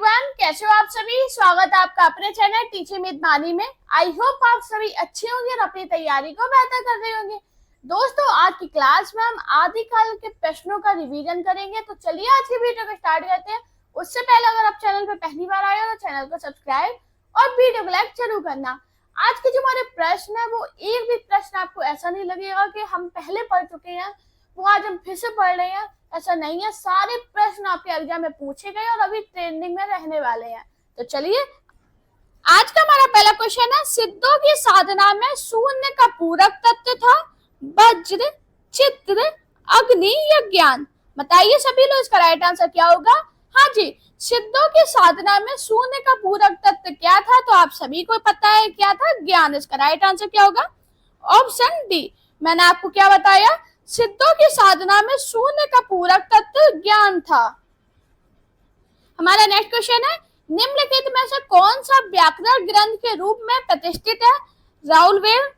Everyone, कैसे हो आप सभी। स्वागत है आपका अपने चैनल टीचिंग विद मानी में। आई होप आप सभी अच्छे होंगे और अपनी तैयारी को बेहतर कर रहे होंगे। दोस्तों, आज की क्लास में हम आदिकाल के प्रश्नों का रिवीजन करेंगे। तो चलिए आज की वीडियो को स्टार्ट करते हैं। उससे पहले अगर आप चैनल पर पहली बार आए हो तो चैनल को सब्सक्राइब और वीडियो को लाइक जरूर करना। आज के जो हमारे प्रश्न है वो एक भी प्रश्न आपको ऐसा नहीं लगेगा कि हम पहले पढ़ चुके हैं, वो आज हम फिर से पढ़ रहे हैं। ऐसा नहीं है, सारे प्रश्न आपके एग्जाम में पूछे गए और अभी ट्रेंडिंग में रहने वाले हैं। तो चलिए, आज का हमारा पहला क्वेश्चन है, सिद्धों की साधना में शून्य का पूरक तत्व था वज्र, चित्र, अग्नि या ज्ञान। बताइए सभी लोग, इसका राइट आंसर क्या होगा। हाँ जी, सिद्धों की साधना में शून्य का पूरक तत्व क्या था? तो आप सभी को पता है क्या था, ज्ञान। इसका राइट आंसर क्या होगा, ऑप्शन डी। मैंने आपको क्या बताया, सिद्धों की साधना में शून्य का पूरक तत्व ज्ञान था। हमारा नेक्स्ट क्वेश्चन है, निम्नलिखित में से कौन सा व्याकरण ग्रंथ के रूप में प्रतिष्ठित है? राउलवेल,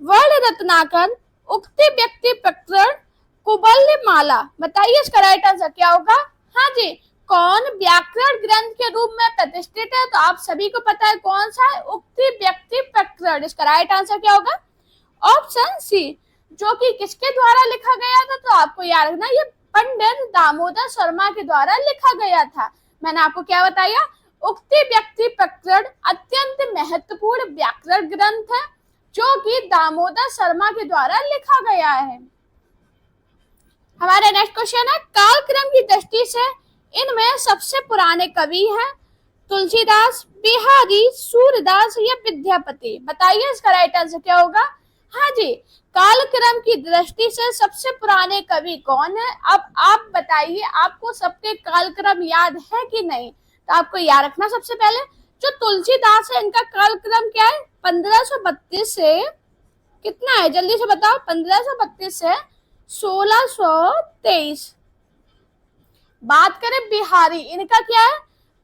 वर्ण रत्नाकर, उक्ति व्यक्ति प्रकरण, कुबल्य माला। बताइए इसका राइट आंसर क्या होगा। हाँ जी, कौन व्याकरण ग्रंथ के रूप में प्रतिष्ठित है? तो आप सभी को पता है कौन सा है, उक्ति व्यक्ति प्रकरण। इसका राइट आंसर क्या होगा, ऑप्शन सी। जो कि किसके द्वारा लिखा गया था? तो आपको याद रखना, ये पंडित दामोदर शर्मा के द्वारा लिखा गया था। मैंने आपको क्या बताया, उक्ति व्यक्ति प्रकरण अत्यंत महत्वपूर्ण व्याकरण ग्रंथ है जो कि दामोदर शर्मा के द्वारा लिखा गया है। हमारा नेक्स्ट क्वेश्चन है, कालक्रम की दृष्टि से इनमें सबसे पुराने कवि हैं तुलसीदास, बिहारी, सूरदास या विद्यापति। बताइए इसका राइट आंसर क्या होगा। हाँ जी, कालक्रम की दृष्टि से सबसे पुराने कवि कौन है? अब आप बताइए, आपको सबके कालक्रम याद है कि नहीं? तो आपको याद रखना, सबसे पहले जो तुलसीदास है इनका कालक्रम क्या है, 1532 से कितना है, जल्दी से बताओ। 1532 से 1623। बात करें बिहारी, इनका क्या है,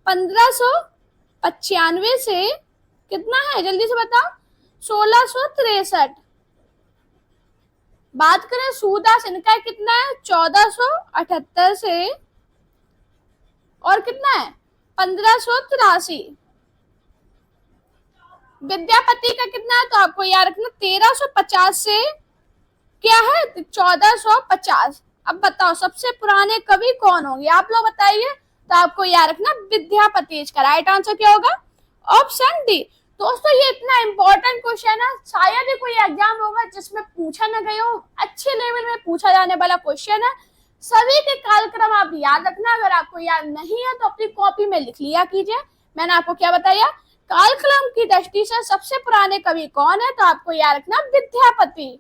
1595 से कितना है, जल्दी से बताओ, 1663। बात करें सूरदास, इनका कितना है, 1478 से और कितना है, 1583। विद्यापति का कितना है? तो आपको याद रखना, 1350 से क्या है, 1450। अब बताओ सबसे पुराने कवि कौन होंगे, आप लोग बताइए। तो आपको याद रखना, विद्यापति। इसका राइट आंसर क्या होगा, ऑप्शन डी। दोस्तों, ये इतना इंपॉर्टेंट क्वेश्चन है, शायद ही कोई एग्जाम होगा जिसमें पूछा न गया हो, अच्छे लेवल में पूछा जाने वाला क्वेश्चन है। सभी के कालक्रम आप याद रखना। अगर आपको याद नहीं है तो अपनी कॉपी में लिख लिया कीजिए। मैंने आपको क्या बताया, कालक्रम की दृष्टि से सबसे पुराने कवि कौन है? तो आपको याद रखना, विद्यापति।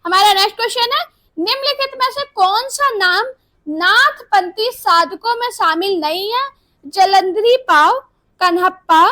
हमारा नेक्स्ट क्वेश्चन है, निम्नलिखित में से कौन सा नाम नाथपंथी साधकों में शामिल नहीं है? जलंधरी पाव, कन्हप्पा,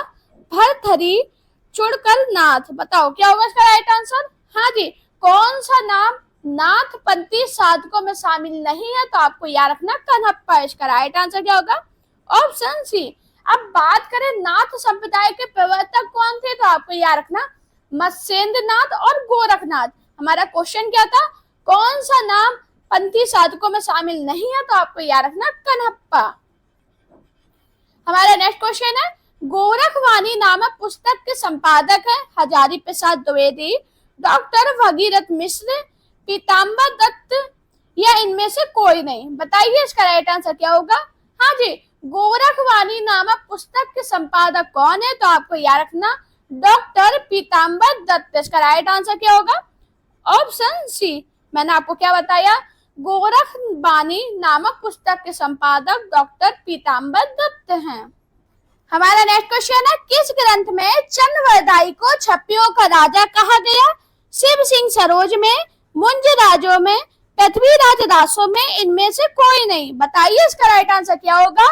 भरथरी, चुड़कल नाथ। बताओ क्या होगा इसका राइट आंसर। हाँ जी, कौन सा नाम नाथपंथी साधकों में शामिल नहीं है? तो आपको याद रखना, कन्हप्पा। इसका राइट आंसर क्या होगा, ऑप्शन सी। अब बात करें नाथ संप्रदाय के प्रवर्तक कौन थे? तो आपको याद रखना, मत्स्येंद्र नाथ और गोरखनाथ। हमारा क्वेश्चन क्या था, कौन सा नाम पंथी साधकों में शामिल नहीं है? तो आपको याद रखना, कन्हप्पा। हमारा नेक्स्ट क्वेश्चन है, गोरखवाणी नामक पुस्तक के संपादक है हजारी प्रसाद द्विवेदी, डॉक्टर भगीरथ मिश्र, पीताम्बर दत्त या इनमें से कोई नहीं। बताइए इसका राइट आंसर क्या होगा। हाँ जी, गोरखवाणी नामक पुस्तक के संपादक कौन है? तो आपको याद रखना, डॉक्टर पीताम्बर दत्त। इसका राइट आंसर क्या होगा, ऑप्शन सी। मैंने आपको क्या बताया, गोरखवाणी नामक पुस्तक के संपादक डॉक्टर पीताम्बर दत्त हैं। हमारा नेक्स्ट क्वेश्चन है, किस ग्रंथ में चंद्रवरदाई को छप्पियों का राजा कहा गया? शिव सिंह सरोज में, मुंज राजों में, पृथ्वीराज दासों में, इनमें से कोई नहीं। बताइए इसका राइट आंसर क्या होगा।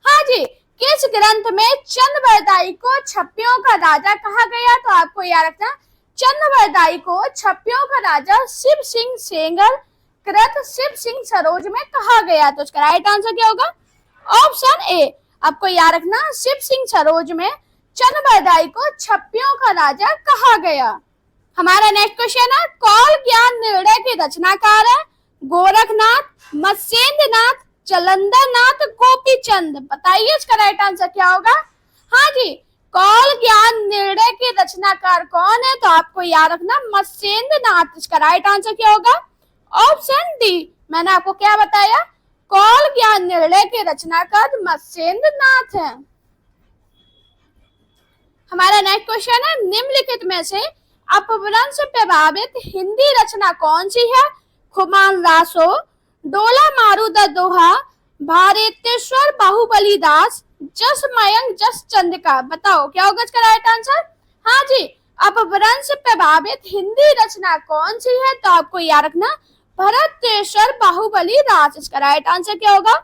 हाँ जी, किस ग्रंथ में चंद्रवरदाई को छप्पियों का राजा कहा गया? तो आपको याद रखना, चंद्रवरदाई को छप्पियों का राजा शिव सिंह सेंगर कृत शिव सिंह सरोज में कहा गया। तो इसका राइट आंसर क्या होगा, ऑप्शन ए। आपको याद रखना, शिव सिंह सरोज में चंद्रवरदाई को छप्पियों का राजा कहा गया। हमारा नेक्स्ट क्वेश्चन है, कौल ज्ञान निर्णय के रचनाकार है गोरखनाथ, मत्स्येंद्र नाथ, जलंधर नाथ गोपीचंद। बताइए इसका राइट आंसर क्या होगा। हाँ जी, कौल ज्ञान निर्णय के रचनाकार कौन है, तो आपको याद रखना मत्स्येंद्र नाथ। इसका राइट आंसर क्या होगा। Option D. मैंने आपको क्या बताया, कौल ज्ञान निर्णय के रचनाकार मत्स्येंद्र नाथ हैं। हमारा नेक्स्ट क्वेश्चन है, निम्नलिखित में से अपभ्रंश से प्रभावित हिंदी रचना कौन सी है। खुमान रासो, डोला मारूदा दोहा, भारतेश्वर बाहुबली दास, जस मयंक जस चंद्रिका। बताओ क्या होगा इसका राइट आंसर। हाँ जी, अपभ्रंश से प्रभावित हिंदी रचना कौन सी है, तो आपको याद रखना भारतेश्वर बाहुबली दास। इसका राइट आंसर क्या होगा।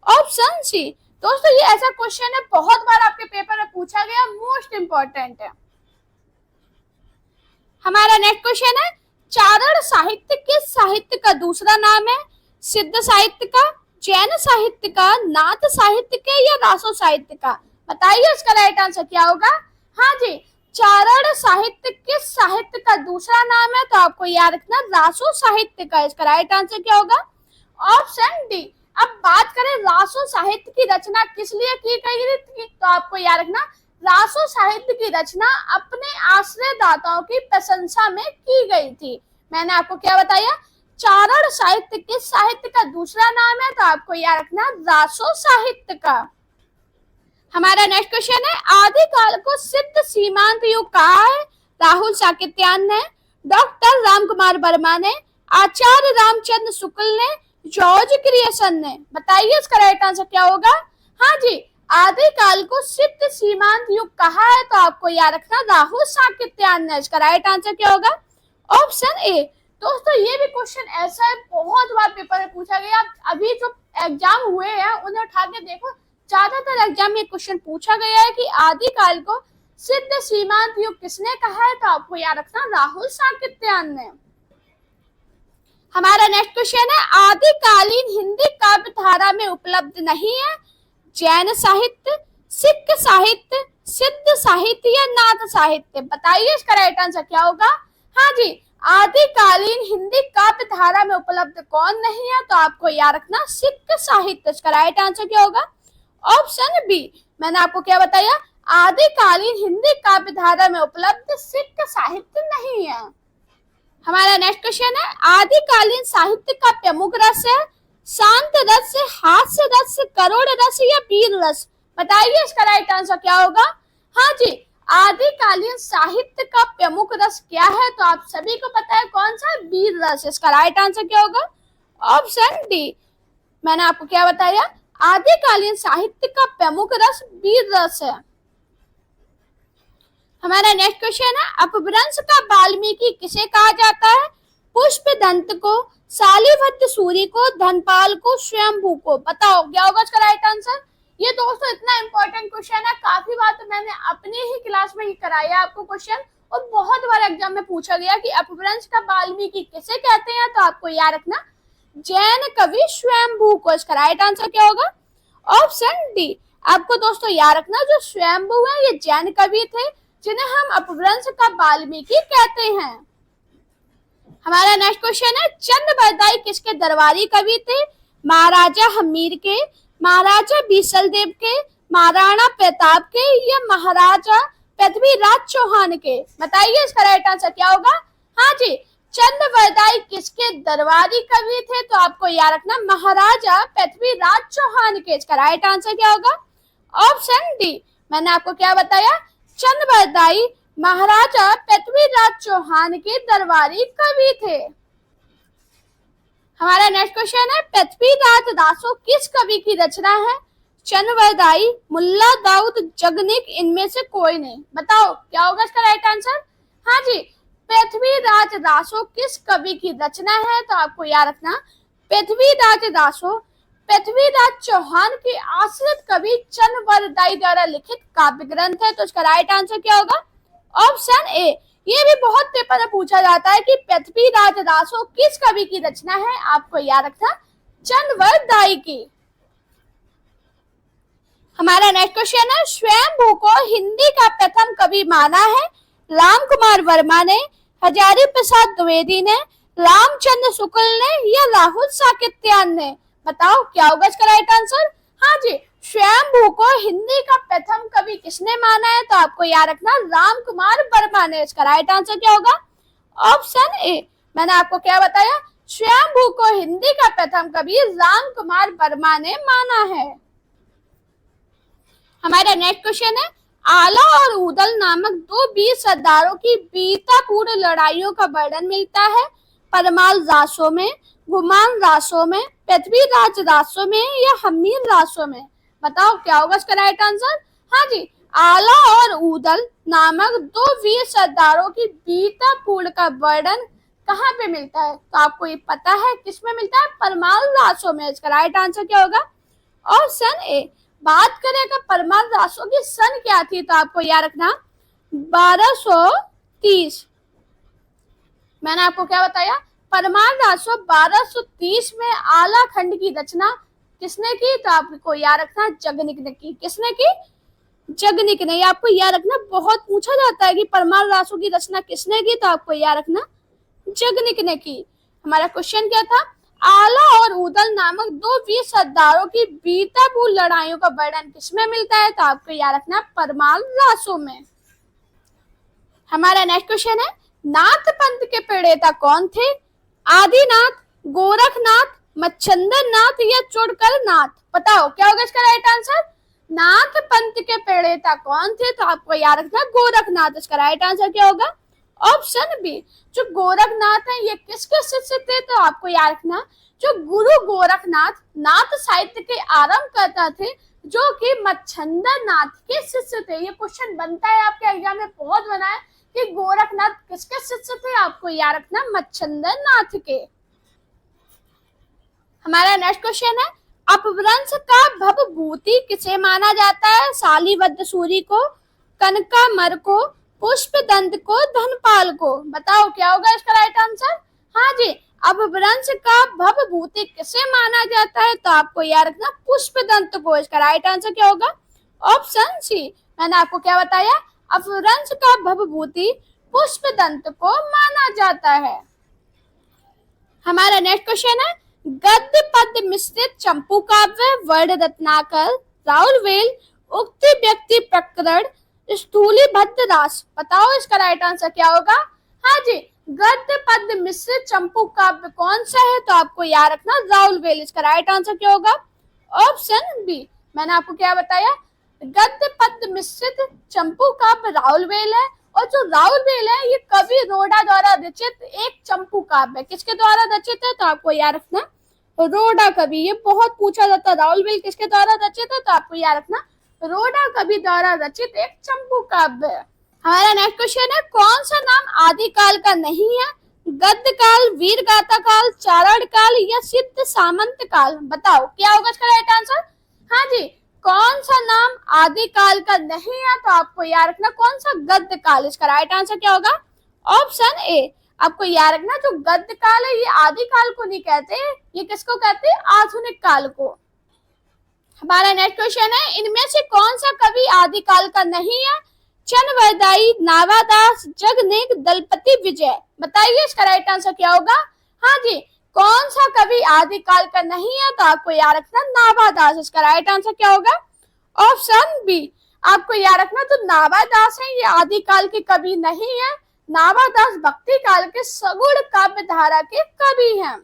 Option C. दोस्तों ये ऐसा क्वेश्चन है, बहुत बार आपके पेपर में पूछा गया, मोस्ट इंपॉर्टेंट है। हमारा नेक्स्ट क्वेश्चन है, चारण साहित्य किस साहित्य का दूसरा नाम है। सिद्ध साहित्य का, जैन साहित्य का, नाथ साहित्य के या रासो साहित्य का। बताइए इसका राइट आंसर क्या होगा। हाँ जी, चारण साहित्य किस साहित्य का दूसरा नाम है, तो आपको याद रखना रासो साहित्य का। इसका राइट आंसर क्या होगा। Option D. अब बात करें रासो साहित्य की रचना किस लिए की गई थी, तो आपको याद रखना रासो साहित्य की रचना अपने आश्रयदाताओं की प्रशंसा में की गई थी। मैंने आपको क्या बताया, चारण साहित्य किस साहित्य का दूसरा नाम है, तो आपको याद रखना रासो साहित्य का। हमारा नेक्स्ट क्वेश्चन है, आदिकाल को सिद्ध सीमांत युग कहा है। राहुल साकेत्यान ने, डॉक्टर रामकुमार वर्मा ने, आचार्य रामचंद्र शुक्ल ने, जॉर्ज क्रिएशन ने। बताइए इसका राइट आंसर क्या होगा। हाँ जी, आदिकाल को सिद्ध सीमांत युग कहा है, तो आपको याद रखना राहुल साकेत्यान ने। इसका राइट आंसर क्या होगा। Option A. दोस्तों ये भी क्वेश्चन ऐसा है, बहुत बार पेपर में पूछा गया। अभी जो एग्जाम हुए हैं उन्हें उठा के देखो, ज्यादातर एग्जाम में क्वेश्चन पूछा गया है कि आदिकाल को सिद्ध सीमांत युग किसने कहा है, तो आपको याद रखना राहुल साकेत्यान ने। हमारा नेक्स्ट क्वेश्चन है, आदिकालीन हिंदी काव्य धारा में उपलब्ध नहीं है। जैन साहित्य, सिख साहित्य, सिद्ध साहित्य या नाथ साहित्य। बताइए इसका राइट आंसर क्या होगा। हाँ जी, आदिकालीन हिंदी काव्य धारा में उपलब्ध कौन नहीं है, तो आपको याद रखना सिख साहित्य। इसका राइट आंसर क्या होगा। Option B. मैंने आपको क्या बताया, आदिकालीन हिंदी काव्य धारा में उपलब्ध सिख साहित्य नहीं है। हमारा नेक्स्ट क्वेश्चन है, आदिकालीन साहित्य का प्रमुख रस है। शांत रस, हास्य रस, करुण रस या वीर रस। बताइए इसका राइट आंसर क्या होगा। हाँ जी, आदिकालीन साहित्य का प्रमुख रस क्या है, तो आप सभी को पता है कौन सा, वीर रस। इसका राइट आंसर क्या होगा। Option D. मैंने आपको क्या बताया, आदिकालीन साहित्य का प्रमुख रस वीर रस है। हमारा नेक्स्ट क्वेश्चन है, अपभ्रंश का वाल्मीकि किसे कहा जाता है। पुष्पदंत को, शालिभद्र सूरी को, धनपाल को, स्वयंभू को। बताओ क्या होगा इसका राइट आंसर। ये दोस्तों इतना इंपॉर्टेंट क्वेश्चन है, काफी बार तो मैंने अपने ही क्लास में ही कराया आपको क्वेश्चन, और बहुत बार एग्जाम में पूछा गया कि अपभ्रंश का वाल्मीकि किसे कहते हैं, तो आपको याद रखना जैन कवि स्वयंभू को। इसका राइट आंसर क्या होगा। Option D. आपको दोस्तों याद रखना जो स्वयंभू है ये जैन कवि थे, जिन्हें हम अपभ्रंश का वाल्मीकि कहते हैं। हमारा नेक्स्ट क्वेश्चन है, चंद बरदाई किसके दरबारी कवि थे। महाराजा हमीर के, महाराजा बीसलदेव के, महाराणा प्रताप के या महाराजा पृथ्वीराज चौहान के। बताइए इसका राइट आंसर क्या होगा। हाँ जी, चंद बरदाई किसके दरबारी कवि थे, तो आपको याद रखना महाराजा पृथ्वीराज चौहान के। इसका राइट आंसर क्या होगा। Option D. मैंने आपको क्या बताया, चंद बरदाई महाराजा पृथ्वीराज चौहान के दरबारी कवि थे। हमारा नेक्स्ट क्वेश्चन है, पृथ्वीराज दासो किस कवि की रचना है। चंद बरदाई, मुल्ला दाऊद, जगनिक, इनमें से कोई नहीं। बताओ क्या होगा इसका राइट आंसर। हाँ जी, पृथ्वीराज दासो किस कवि की रचना है, तो आपको याद रखना पृथ्वीराज दासो पृथ्वीराज चौहान के आश्रित कवि चंद बरदाई द्वारा लिखित काव्य ग्रंथ है। तो इसका राइट आंसर क्या होगा। Option A. ये भी बहुत पेपर में पूछा जाता है कि पृथ्वीराज दासो किस कवि की रचना है, आपको याद रखना चंद बरदाई की। हमारा नेक्स्ट क्वेश्चन है, स्वयंभू को हिंदी का प्रथम कवि माना है। रामकुमार वर्मा ने, हजारी प्रसाद द्विवेदी ने, रामचंद्र शुक्ल ने या राहुल साकेत्यान ने। बताओ क्या होगा इसका राइट आंसर। हाँ जी, स्वयंभू को हिंदी का प्रथम कवि किसने माना है, तो आपको याद रखना राम कुमार वर्मा ने। इसका राइट आंसर क्या होगा, ऑप्शन ए। मैंने आपको क्या बताया, स्वयंभू को हिंदी का प्रथम कवि राम कुमार वर्मा ने माना है। हमारा नेक्स्ट क्वेश्चन है, आला और उदल नामक दो वीर सरदारों की वीरतापूर्ण लड़ाइयों का वर्णन मिलता है परमाल रासों में, गुमान रासों में, पृथ्वीराज रासों में या हमीर रासों में। बताओ क्या होगा इसका राइट आंसर। हाँ जी, आला और उदल नामक दो वीर सरदारों की वीरतापूर्ण का वर्णन कहाँ पे मिलता है, तो आपको ये पता है किसमें मिलता है, परमाल रासों में। इसका राइट आंसर क्या होगा, ऑप्शन ए। बात करें अगर परमाल रासों की सन क्या थी, तो आपको याद रखना 1230। मैंने आपको क्या बताया, परमाल रासों 1230 में आला खंड की रचना किसने की, तो आपको याद रखना जगनिक ने की। किसने की, जगनिक ने। आपको याद रखना, बहुत पूछा जाता है कि परमाल रासों की रचना किसने की, तो आपको याद रखना जगनिक ने की। हमारा क्वेश्चन क्या था, आला और उदल नामक दो वीर सरदारों की वीरतापूर्ण लड़ाइयों का वर्णन किसमें मिलता है, तो आपको याद रखना परमाल रासों में। हमारा नेक्स्ट क्वेश्चन है, नाथ पंथ के प्रणेता कौन थे, आदिनाथ, गोरखनाथ, मच्छंदर नाथ या चुड़कर नाथ। बताओ क्या होगा इसका राइट आंसर। नाथ पंथ के प्रणेता कौन थे, तो आपको याद रखना गोरखनाथ। इसका राइट आंसर क्या होगा, ऑप्शन बी। जो गोरखनाथ है ये किसके शिष्य थे, तो आपको याद रखना जो गुरु गोरखनाथ नाथ साहित्य के आरंभ करता थे, जो कि मच्छंदर नाथ के शिष्य थे। ये क्वेश्चन बनता है आपके एग्जाम में, बहुत बना है कि गोरखनाथ किसके शिष्य थे, आपको याद रखना मच्छंदर नाथ के। हमारा नेक्स्ट क्वेश्चन है, अपभ्रंश का भवभूति किसे माना जाता है, शालीवद्ध सूरी को, कनकामर को, पुष्पदंत को, धनपाल को। बताओ क्या होगा इसका राइट आंसर। हाँ जी, अपभ्रंश का भवभूति किसे माना जाता है, तो आपको याद रखना पुष्पदंत को। इसका राइट आंसर क्या होगा, ऑप्शन सी। मैंने आपको क्या बताया, अपभ्रंश का भवभूति पुष्पदंत को माना जाता है। हमारा नेक्स्ट क्वेश्चन है, गद्य पद्य मिश्रित चंपू काव्य, वर्ण रत्नाकर, राउरवेल, उक्ति व्यक्ति प्रकरण, स्थूलीबद्ध रास। बताओ इसका राइट आंसर क्या होगा। हाँ जी, गद्य पद्य मिश्रित चंपू काव्य कौन सा है, तो आपको याद रखना राउरवेल। इसका राइट आंसर क्या होगा, ऑप्शन बी। मैंने आपको क्या बताया, गद्य पद्य मिश्रित चंपू काव्य राउरवेल है, और जो राउरवेल है ये कवि रोडा द्वारा रचित एक चंपू काव्य है। किसके द्वारा रचित है, तो आपको याद रखना रोडा कवि। ये बहुत पूछा जाता है, राउरवेल किसके द्वारा रचित है, तो आपको याद रखना रोडा कवि द्वारा रचित एक चंपू काव्य। हमारा नेक्स्ट क्वेश्चन है, कौन सा नाम आदिकाल का नहीं है, गद्य काल, वीर गाथा काल, चारण काल या सिद्ध सामंत काल। बताओ क्या होगा इसका राइट आंसर। हाँ जी, कौन सा नाम आदिकाल का नहीं है, तो आपको याद रखना कौन सा, गद्य काल। इसका राइट आंसर क्या होगा, ऑप्शन ए। आपको याद रखना जो गद्य काल है ये आदिकाल को नहीं कहते, ये किसको कहते हैं, आधुनिक काल को। हमारा नेक्स्ट क्वेश्चन है, इनमें से कौन सा कवि आदिकाल का नहीं है, चनवरदाई, नावादास, जगनिक, दलपति विजय। बताइए इसका राइट आंसर क्या होगा। हाँ जी, कौन सा कवि आदिकाल का नहीं है, तो आपको याद रखना नावादास। इसका राइट आंसर क्या होगा, ऑप्शन बी। आपको याद रखना तो नावादास है ये आदिकाल के कवि नहीं है, नावादास भक्ति काल के सगुण काव्य धारा के कवि हैं।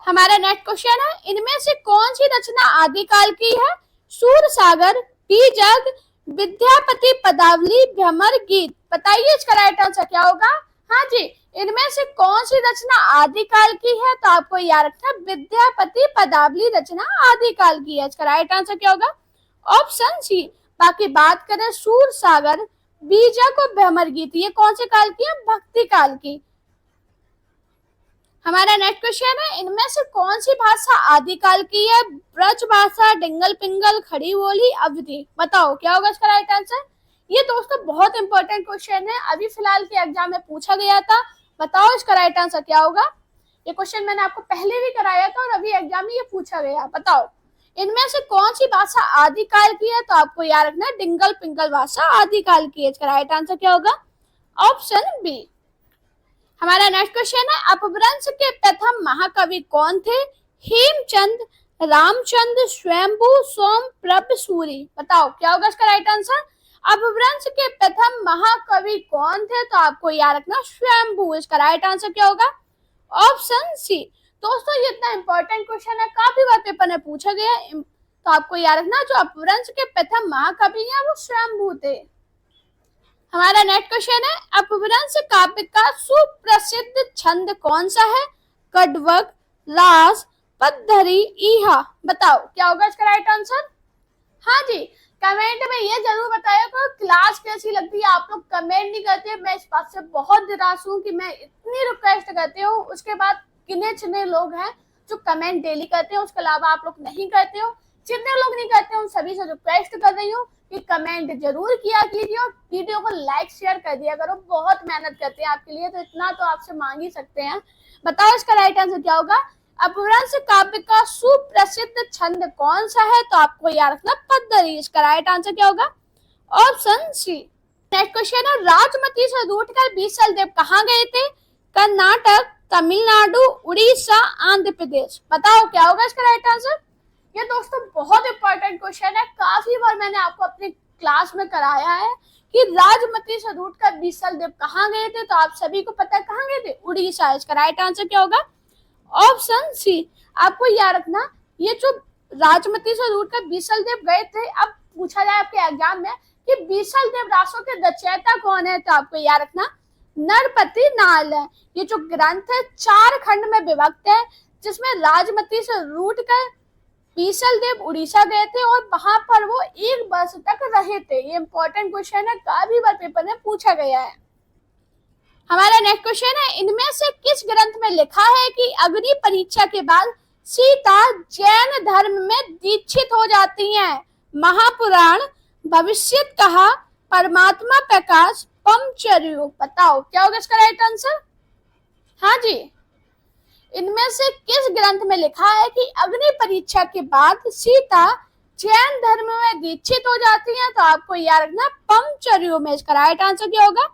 हमारा नेक्स्ट क्वेश्चन है, इनमें से कौन सी रचना आदिकाल की है, सूरसागर, बीजक, विद्यापति पदावली, भ्रमर गीत। बताइए इसका राइट आंसर क्या होगा। हाँ जी, इनमें से कौन सी रचना आदिकाल की है, तो आपको याद रखना विद्यापति पदावली रचना आदिकाल की है। इसका राइट आंसर क्या होगा, ऑप्शन सी। बाकी बात करें सूरसागर, बीजक और भ्रमर गीत, ये कौन से काल की है, भक्ति काल की। हमारा नेक्स्ट क्वेश्चन है, इनमें से कौन सी भाषा आदिकाल की है, ब्रज भाषा, डिंगल पिंगल, खड़ी बोली, अवधि। बताओ क्या होगा इसका राइट आंसर। ये दोस्तों बहुत इंपॉर्टेंट क्वेश्चन है, अभी फिलहाल के एग्जाम में पूछा गया था। बताओ इसका राइट आंसर क्या होगा। ये क्वेश्चन मैंने आपको पहले भी कराया था और अभी एग्जाम में ये पूछा गया। बताओ इनमें से कौन सी भाषा आदिकाल की है, तो आपको याद रखना डिंगल पिंगल भाषा आदिकाल की है। इसका राइट आंसर क्या होगा, ऑप्शन बी। हमारा नेक्स्ट क्वेश्चन है, अपभ्रंश के प्रथम महाकवि कौन थे, हेमचंद, रामचंद्र, स्वयंभू, सोम, प्रभ, सूरी। बताओ क्या होगा इसका राइट आंसर। अपभ्रंश के प्रथम महाकवि कौन थे, तो आपको याद रखना स्वयंभू। इसका राइट आंसर क्या होगा, ऑप्शन सी। दोस्तों ये इतना इंपॉर्टेंट क्वेश्चन है, काफी बार पेपर में पूछा गया है, तो आपको याद रखना जो अपभ्रंश के प्रथम महाकवि हैं वो स्वयंभू थे। हमारा नेक्स्ट क्वेश्चन है, अपभ्रंश काव्य का सुप्रसिद्ध छंद कौन सा है, कड़वक, रास, पद्धरी, इहा। बताओ क्या होगा इसका राइट आंसर। हाँ जी, कमेंट में ये जरूर बताइए कि क्लास कैसी लगती है। आप लोग कमेंट नहीं करते, मैं इस बात से बहुत निराश हूँ कि मैं इतनी रिक्वेस्ट करती हूँ, उसके बाद गिने चुने लोग हैं जो कमेंट डेली करते हैं, उसके अलावा आप लोग नहीं करते हो। जितने लोग नहीं करते उन सभी से रिक्वेस्ट कर रही हूँ कि कमेंट जरूर किया कीजिए और वीडियो को लाइक शेयर कर दिया करो। बहुत मेहनत करते हैं आपके लिए, तो इतना तो आपसे मांग ही सकते हैं। बताओ इसका राइट आंसर क्या होगा। अपभ्रंश काव्य का सुप्रसिद्ध छंद कौन सा है, तो आपको याद रखना पद्धरी। इसका राइट आंसर क्या होगा, ऑप्शन सी। नेक्स्ट क्वेश्चन है, राजमती से रूठकर बीसलदेव कहाँ गए थे, कर्नाटक, तमिलनाडु, उड़ीसा, आंध्र प्रदेश। बताओ क्या होगा इसका राइट आंसर। ये दोस्तों बहुत इंपॉर्टेंट क्वेश्चन है, काफी बार मैंने आपको अपनी क्लास में कराया है कि राजमती से रूठकर बीसलदेव कहाँ गए थे, तो आप सभी को पता है कहाँ गए थे, उड़ीसा। इसका राइट आंसर क्या होगा, ऑप्शन सी। आपको याद रखना ये जो राजमती से रूठकर बीसलदेव गए थे, अब पूछा जाए आपके एग्जाम में कि बीसलदेव रासों के रचयिता कौन है, तो आपको याद रखना नरपति नाल है। ये जो ग्रंथ है 4 खंड में विभक्त है, जिसमें राजमती से रूठकर बीसलदेव उड़ीसा गए थे और वहां पर वो 1 वर्ष तक रहे थे। ये इंपॉर्टेंट क्वेश्चन है, काफी बार पेपर में पूछा गया है। हमारा नेक्स्ट क्वेश्चन है, इनमें से किस ग्रंथ में लिखा है कि अग्नि परीक्षा के बाद सीता जैन धर्म में दीक्षित हो जाती हैं, महापुराण, भविष्यत कहा, परमात्मा प्रकाश, पंचचर्यो। बताओ क्या होगा इसका राइट आंसर। हाँ जी, इनमें से किस ग्रंथ में लिखा है कि अग्नि परीक्षा के बाद सीता जैन धर्म में दीक्षित हो जाती हैं, तो आपको याद रखना पंचचर्यो में। इसका राइट आंसर क्या होगा,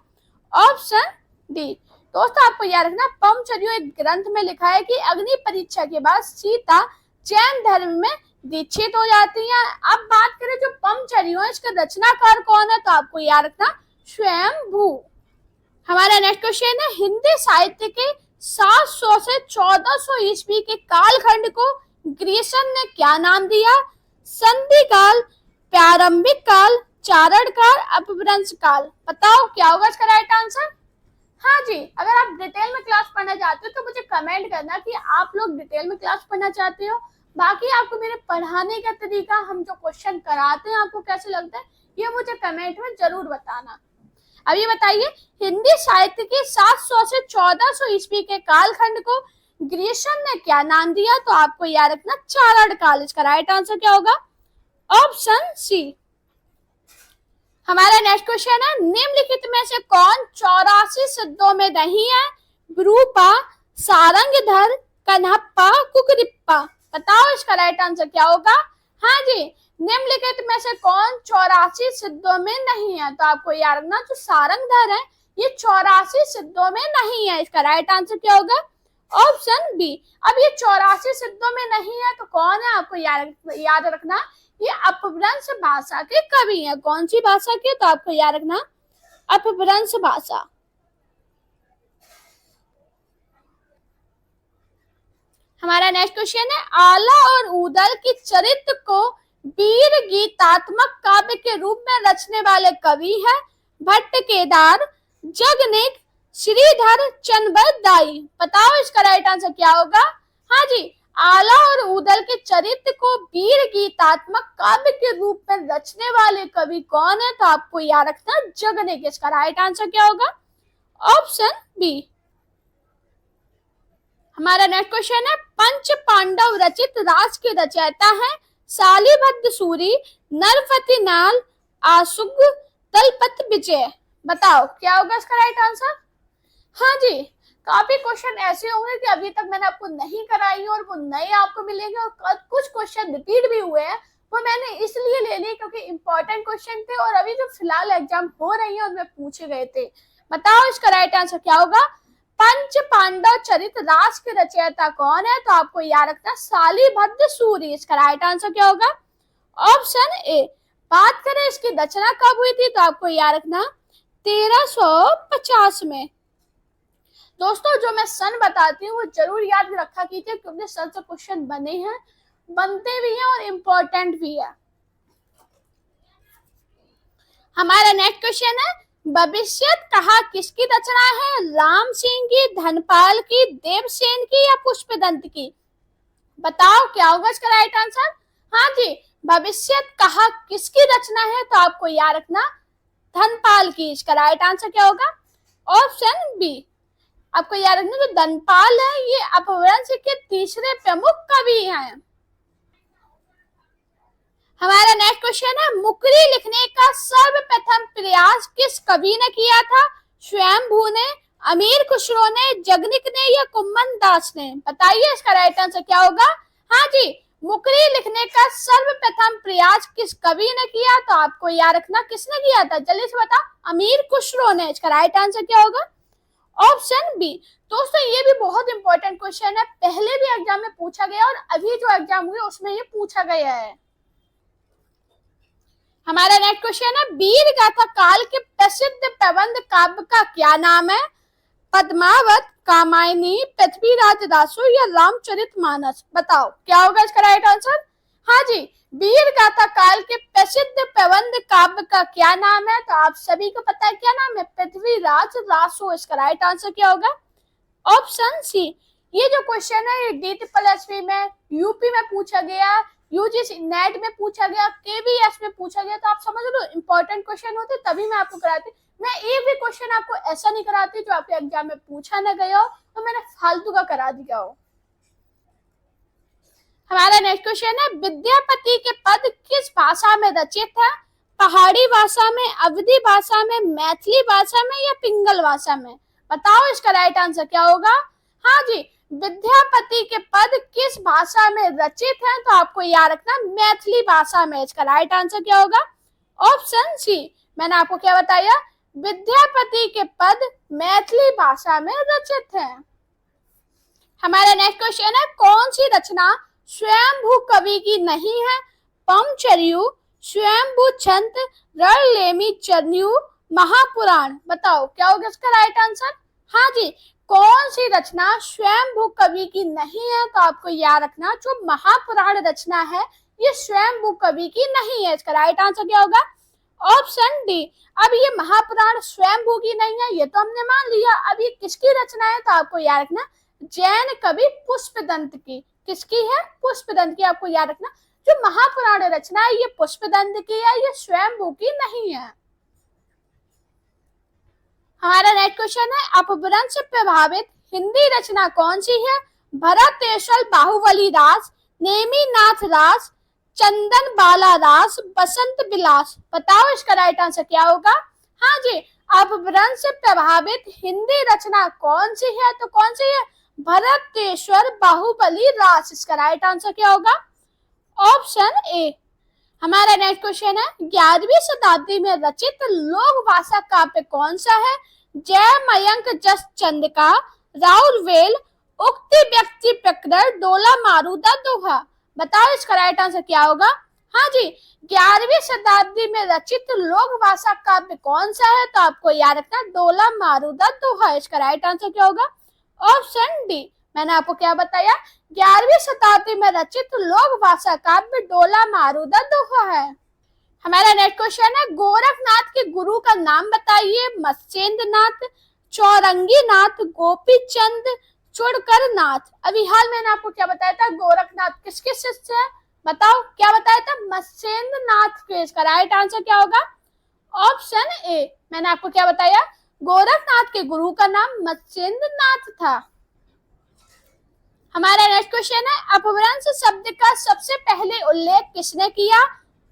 ऑप्शन डी। दोस्तों आपको याद रखना पंचचर्यो एक ग्रंथ में लिखा है कि अग्नि परीक्षा के बाद सीता जैन धर्म में दीक्षित हो जाती हैं। अब बात करें जो पंचचर्यो है, इसका रचनाकार कौन है, तो आपको याद रखना स्वयंभू। हमारा नेक्स्ट क्वेश्चन है, हिंदी साहित्य के 700 से 1400 ईस्वी के कालखंड को ग्रीसन ने क्या नाम दिया, संधि काल, प्रारंभिक काल, चारण काल, अपभ्रंश काल। बताओ क्या होगा इसका राइट आंसर। हाँ जी, अगर आप डिटेल में क्लास पढ़ना चाहते हो तो मुझे कमेंट करना कि आप लोग डिटेल में क्लास पढ़ना चाहते हो। बाकी आपको मेरे पढ़ाने का तरीका, हम जो क्वेश्चन कराते हैं आपको कैसे लगता है, ये मुझे कमेंट में जरूर बताना। अब ये बताइए, हिंदी साहित्य के 700 से 1400 ईस्वी के कालखंड को ग्रीसन ने क्या नाम दिया, तो आपको याद रखना चारण काल। इसका राइट आंसर क्या होगा, ऑप्शन सी। हमारा नेक्स्ट क्वेश्चन है, निम्नलिखित में से कौन 84 सिद्धों में नहीं है, विरूपा, सारंगधर, कन्हप्पा, कुकरिप्पा। बताओ इसका राइट आंसर क्या होगा। हाँ जी, निम्नलिखित में से कौन 84 सिद्धों में नहीं है, तो आपको याद रखना जो सारंगधर है ये 84 सिद्धों में नहीं है। इसका राइट आंसर क्या होगा, ऑप्शन बी। अब ये 84 सिद्धों में नहीं है तो कौन है, आपको याद रखना ये अपभ्रंश भाषा के कवि हैं। कौन सी भाषा के, तो आपको याद रखना अपभ्रंश भाषा। हमारा नेक्स्ट क्वेश्चन है, आला और उदल के चरित्र को वीर गीतात्मक काव्य के रूप में रचने वाले कवि है भट्ट केदार, जगनिक, श्रीधर, चंद्रबल दाई। बताओ इसका राइट आंसर क्या होगा। हाँ जी, आला और उदल के चरित्र को वीर गीतात्मक काव्य के रूप में रचने वाले कवि कौन है, तो आपको याद रखना जगनिक। इसका राइट आंसर क्या होगा, ऑप्शन बी। हमारा नेक्स्ट क्वेश्चन है, पंच पांडव रचित रास के रचयिता है शालिभद्र सूरी, नरपति नाल, आशुग, दलपत विजय। बताओ क्या होगा इसका राइट आंसर। हाँ जी, काफी क्वेश्चन ऐसे होंगे कि अभी तक मैंने आपको नहीं कराई और वो नए आपको मिलेंगे, और कुछ क्वेश्चन रिपीट भी हुए हैं, वो मैंने इसलिए ले लिए क्योंकि इंपॉर्टेंट क्वेश्चन थे और अभी जो फिलहाल एग्जाम हो रही है उनमें पूछे गए थे। बताओ इसका राइट आंसर क्या होगा। पंच पांडव चरित रास के रचयिता कौन है? तो आपको याद रखना शालिभद्र सूरी। इसका राइट आंसर क्या होगा? Option A. बात करें इसकी रचना कब हुई थी? तो आपको याद रखना 1350 में। दोस्तों जो मैं सन बताती हूँ वो जरूर याद रखा कीजिए, क्योंकि सन से क्वेश्चन बने हैं, बनते भी हैं और इम्पोर्टेंट भी है। हमारा नेक्स्ट क्वेश्चन है, भविष्यत कहा किसकी रचना है? राम सिंह की, धनपाल की, देवसेन की या पुष्पदंत की? बताओ क्या होगा इसका राइट आंसर? हाँ जी, भविष्यत कहा किसकी रचना है? तो आपको याद रखना धनपाल की। इसका राइट आंसर क्या होगा? Option B. आपको याद रखना जो धनपाल है ये अपभ्रंश के तीसरे प्रमुख कवि हैं। हमारा नेक्स्ट क्वेश्चन है, मुकरी लिखने का सर्वप्रथम प्रयास किस कवि ने किया था? स्वयंभू ने, अमीर खुसरो ने, जगनिक ने या कुम्मन दास ने? बताइए इसका राइट आंसर क्या होगा? हाँ जी, मुकरी लिखने का सर्वप्रथम प्रयास किस कवि ने किया? तो आपको याद रखना किसने किया था? जल्दी से बताओ। अमीर खुसरो ने। इसका राइट आंसर क्या होगा? Option B. दोस्तों ये भी बहुत इंपॉर्टेंट क्वेश्चन है, पहले भी एग्जाम में पूछा गया और अभी जो एग्जाम हुए उसमें ये पूछा गया है। हमारा नेक्स्ट क्वेश्चन है, वीर गाथा काल के प्रसिद्ध प्रबंध काव्य का क्या नाम है? पद्मावत, कामायनी, पृथ्वीराज दासो या रामचरितमानस? बताओ क्या होगा इसका राइट आंसर? हाँ जी, वीर गाथा काल के प्रसिद्ध प्रबंध काव्य का क्या नाम है? तो आप सभी को पता है क्या नाम है? पृथ्वीराज दासो। इसका राइट आंसर क्या होगा? Option C. ये जो क्वेश्चन है ये DTPLSP में, यूपी में पूछा गया, यूजीसी नेट में पूछा गया, KVS में पूछा गया। तो आप समझ लो इंपॉर्टेंट क्वेश्चन होते तभी मैं आपको कराती। मैं एक भी क्वेश्चन आपको ऐसा नहीं कराती जो आपके एग्जाम में पूछा न गया हो तो मैंने फालतू का करा दिया हो। हमारा नेक्स्ट क्वेश्चन है, विद्यापति के पद किस भाषा में रचित है? पहाड़ी भाषा में, अवधी भाषा में, मैथिली भाषा में या पिंगल भाषा में? बताओ इसका राइट आंसर क्या होगा? हाँ जी, विद्यापति के पद किस भाषा में रचित है? तो आपको याद रखना मैथिली भाषा में। इसका राइट आंसर क्या होगा? Option C. मैंने आपको क्या बताया? विद्यापति के पद मैथिली भाषा में रचित है। हमारा नेक्स्ट क्वेश्चन है, कौन सी रचना स्वयंभू कवि की नहीं है? पमचर्यु, स्वयंभू छंद, रणलेमी चरण्यु, महापुराण? बताओ क्या होगा इसका राइट आंसर? हाँ जी, कौन सी रचना स्वयंभू कवि की नहीं है? तो आपको याद रखना जो महापुराण रचना है ये स्वयंभू कवि की नहीं है। इसका राइट आंसर क्या होगा? Option D. अब ये महापुराण स्वयंभू की नहीं है ये तो हमने मान लिया, अब ये किसकी रचना है? तो आपको याद रखना जैन कवि पुष्पदंत की। किसकी है? पुष्पदंत की। आपको याद रखना जो महापुराण रचना है ये पुष्पदंत की है, ये स्वयंभू की नहीं है। हमारा नेक्स्ट क्वेश्चन है, अपभ्रंश से प्रभावित हिंदी रचना कौन सी है? भरतेश्वर बाहुबली रास, नेमिनाथ रास, चंदन बाला रास, बसंत विलास? बताओ इसका राइट आंसर क्या होगा? हाँ जी, अपभ्रंश से प्रभावित हिंदी रचना कौन सी है? तो कौन सी है? भरतेश्वर बाहुबली रास। इसका राइट आंसर क्या होगा? Option A. हमारा नेक्स्ट क्वेश्चन है, 11वीं शताब्दी में रचित लोक भाषा काव्य कौन सा है? जय मयंक जस चंद का, राउरवेल, उक्ति व्यक्ति प्रकरण, डोला मारूदा दोहा? बताओ इसका राइट आंसर क्या होगा? हाँ जी, 11वीं शताब्दी में रचित लोक भाषा काव्य कौन सा है? तो आपको याद रखना डोला मारूदा दोहा। इसका राइट आंसर क्या होगा? Option D. मैंने आपको क्या बताया? 11वीं शताब्दी में रचित लोक भाषा काव्य डोला मारूदा दोहा है। हमारा नेक्स्ट क्वेश्चन है, गोरखनाथ के गुरु का नाम बताइए। मत्स्येंद्र नाथ, चौरंगी नाथ, गोपी चंद, चुड़कर नाथ? अभी हाल मैंने आपको क्या बताया था? गोरखनाथ किसके शिष्य है? बताओ क्या बताया था? मत्स्येंद्र नाथ के। इसका राइट आंसर क्या होगा? Option A. मैंने आपको क्या बताया? गोरखनाथ के गुरु का नाम मत्स्येंद्र नाथ था। हमारा नेक्स्ट क्वेश्चन है, अपभ्रंश शब्द का सबसे पहले उल्लेख किसने किया?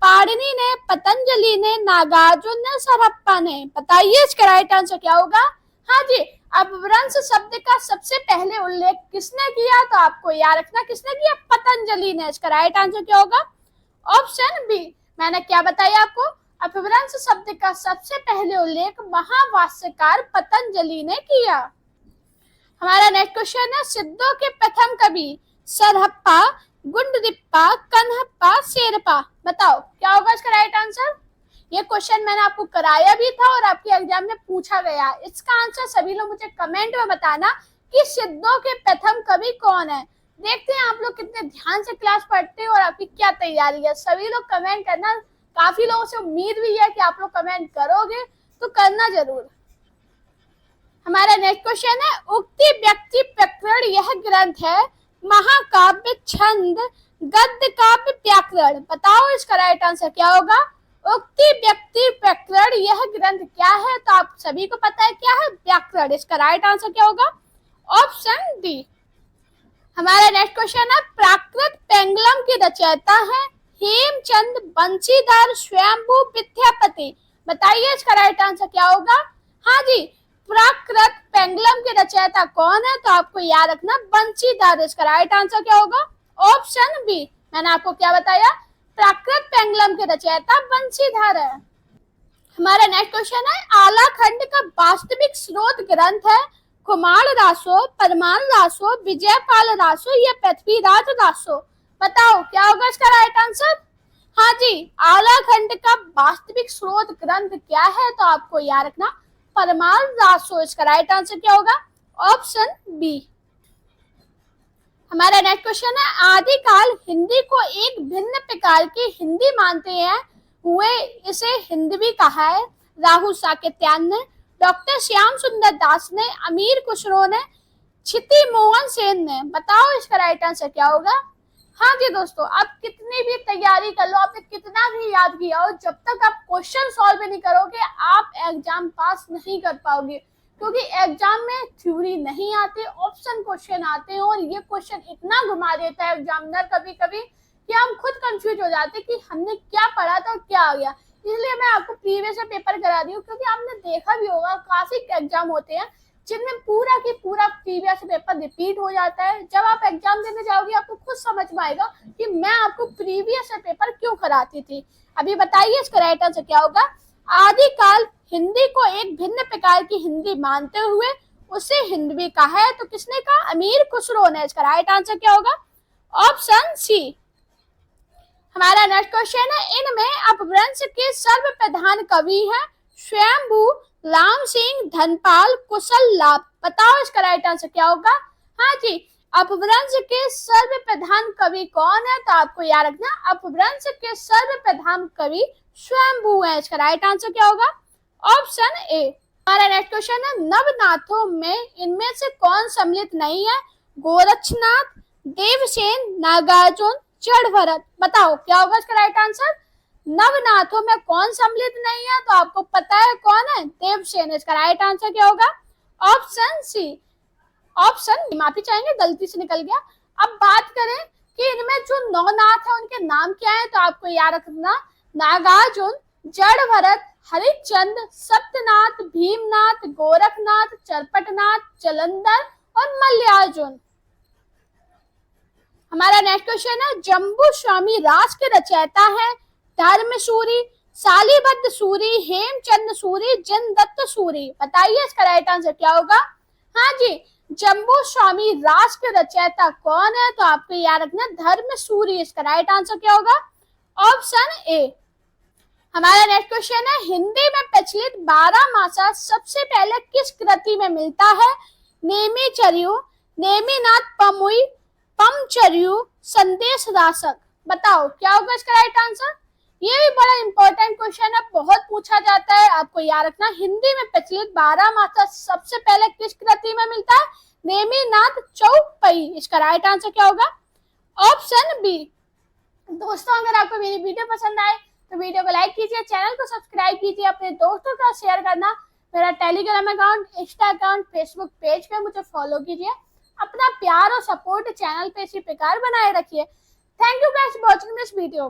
पाणिनि ने, पतंजलि ने, नागार्जुन ने, सरप्पा ने? बताइए इसका राइट आंसर क्या होगा? हाँ जी, अपभ्रंश शब्द का सबसे पहले उल्लेख किसने किया? तो आपको याद रखना किसने किया? पतंजलि ने। इसका राइट आंसर क्या होगा? Option B. मैंने क्या बताया आपको? अपभ्रंश शब्द का सबसे पहले उल्लेख महाभाष्यकार पतंजलि ने किया। हमारा नेक्स्ट क्वेश्चन है सिद्धों के प्रथम कवि सरहप्पा, गुंडदिप्पा, कन्हप्पा, शेरपा। बताओ क्या होगा इसका राइट आंसर। ये क्वेश्चन मैंने आपको कराया भी था और आपके एग्जाम में पूछा गया। इसका आंसर सभी लोग मुझे कमेंट में बताना कि सिद्धों के प्रथम कवि कौन है। देखते हैं आप लोग कितने ध्यान से क्लास पढ़ते हैं और आपकी क्या तैयारी है। सभी लोग कमेंट करना, काफी लोगों से उम्मीद भी है कि आप लोग कमेंट करोगे, तो करना जरूर। हमारा नेक्स्ट क्वेश्चन है उक्ति व्यक्ति प्रकरण यह ग्रंथ है महाकाव्य, छंद, गद्य, काव्य, व्याकरण। बताओ इसका राइट आंसर क्या होगा। उक्ति व्यक्ति प्रकरण यह ग्रंथ क्या है, तो आप सभी को पता है क्या है, व्याकरण। इसका राइट आंसर क्या होगा, ऑप्शन डी। हमारा नेक्स्ट क्वेश्चन है प्राकृत पेंगलम की रचयिता है हेमचंद, बंशीधर, स्वयंभू, विद्यापति। बताइए इसका राइट आंसर क्या होगा। हाँ जी, प्राकृत पेंगलम के रचयिता कौन है, तो आपको याद रखना बंशीधर। इसका राइट आंसर क्या होगा, ऑप्शन बी। मैंने आपको क्या बताया, प्राकृत पेंगलम के रचयिता बंशीधर है। हमारा नेक्स्ट क्वेश्चन है आलाखंड का वास्तविक स्रोत ग्रंथ है कुमार रासो, परमान रासो, विजयपाल रासो या पृथ्वीराज रासो। बताओ क्या होगा इसका राइट आंसर। हाँ जी, आलाखंड का वास्तविक स्रोत ग्रंथ क्या है, तो आपको याद रखना परमार रासो। इसका राइट आंसर क्या होगा, ऑप्शन बी। हमारा नेक्स्ट क्वेश्चन है आदिकाल हिंदी को एक भिन्न प्रकार की हिंदी मानते हैं हुए इसे हिंदवी कहा है राहुल साकेत्यान ने, डॉक्टर श्याम सुंदर दास ने, अमीर खुसरो ने, क्षिति मोहन सेन ने। बताओ इसका राइट आंसर क्या होगा। हाँ जी दोस्तों, आप कितनी भी तैयारी कर लो, आपने कितना भी याद किया हो, जब तक आप क्वेश्चन सॉल्व नहीं करोगे आप एग्जाम पास नहीं कर पाओगे। क्योंकि एग्जाम में थ्योरी नहीं आते, ऑप्शन क्वेश्चन आते हैं और ये क्वेश्चन इतना घुमा देता है एग्जामिनर कभी कभी कि हम खुद कंफ्यूज हो जाते कि हमने क्या पढ़ा था और क्या आ गया। इसलिए मैं आपको प्रीवियस पेपर करा दी हूँ, क्योंकि आपने देखा भी होगा काफी एग्जाम होते हैं जिनमें पूरा की पूरा प्रीवियस पेपर रिपीट हो जाता है। जब आप एग्जाम देने जाओगे आपको खुद समझ में आएगा कि मैं आपको प्रीवियस पेपर क्यों कराती थी। अभी बताइए इसका राइट आंसर क्या होगा। आदिकाल हिंदी को एक भिन्न प्रकार की हिंदी मानते हुए उसे हिंदवी कहा है, तो किसने कहा, अमीर खुसरो ने। इसका राइट आंसर क्या होगा, ऑप्शन सी। हमारा नेक्स्ट क्वेश्चन है इनमें अपभ्रंश के सर्वप्रधान कवि हैं स्वयंभू, राम सिंह, धनपाल, कुशल लाभ। बताओ इसका राइट आंसर क्या होगा। हाँ जी, अपभ्रंश के सर्वप्रधान कवि कौन है, तो आपको याद रखना अपभ्रंश के सर्वप्रधान कवि स्वयंभू है। इसका राइट आंसर क्या होगा, ऑप्शन ए। हमारा नेक्स्ट क्वेश्चन है नवनाथों में इनमें से कौन सम्मिलित नहीं है, गोरक्षनाथ, देवसेन, नागार्जुन, जड़ भरत। बताओ क्या होगा इसका राइट आंसर। नवनाथों में कौन सम्मिलित नहीं है, तो आपको पता है कौन है, देवसेन। इसका राइट आंसर क्या होगा, ऑप्शन सी। ऑप्शन माफी चाहेंगे, गलती से निकल गया। अब बात करें कि इनमें जो नवनाथ है उनके नाम क्या है, तो आपको याद रखना नागार्जुन, जड़ भरत, हरिश्चंद्र, सत्यनाथ, भीमनाथ, गोरखनाथ, चरपटनाथ, जलंधर और मल्लिकार्जुन। हमारा नेक्स्ट क्वेश्चन है जम्बू स्वामी रास के रचयिता है धर्मसूरी, शालीभद्र सूरी, हेमचंद सूरी, जिनदत्त सूरी। बताइए इसका राइट आंसर क्या होगा। हाँ जी, जम्बू स्वामी रास के रचयिता कौन है, तो आपको याद रखना धर्मसूरी। इसका राइट आंसर क्या होगा, ऑप्शन ए। हमारा नेक्स्ट क्वेश्चन है हिंदी में प्रचलित 12 मासा सबसे पहले किस कृति में मिलता है, नेमिचर्यु, नेमिनाथ पमुई, पमचर्यु, संदेश रासक। बताओ क्या होगा इसका राइट आंसर। ये भी बड़ा इंपॉर्टेंट क्वेश्चन है, बहुत पूछा जाता है। आपको याद रखना हिंदी में प्रचलित 12 मासा सबसे पहले किस कृति में मिलता है, नेमिनाथ चौपई। इसका राइट आंसर क्या होगा, ऑप्शन बी। दोस्तों अगर आपको मेरी वीडियो पसंद आए तो वीडियो को लाइक कीजिए, चैनल को सब्सक्राइब कीजिए, अपने दोस्तों का शेयर करना, मेरा Telegram account, Insta account, Facebook page पे मुझे फॉलो कीजिए। अपना प्यार और सपोर्ट चैनल पे इसी प्रकार बनाए रखिए। Thank you guys for watching this video.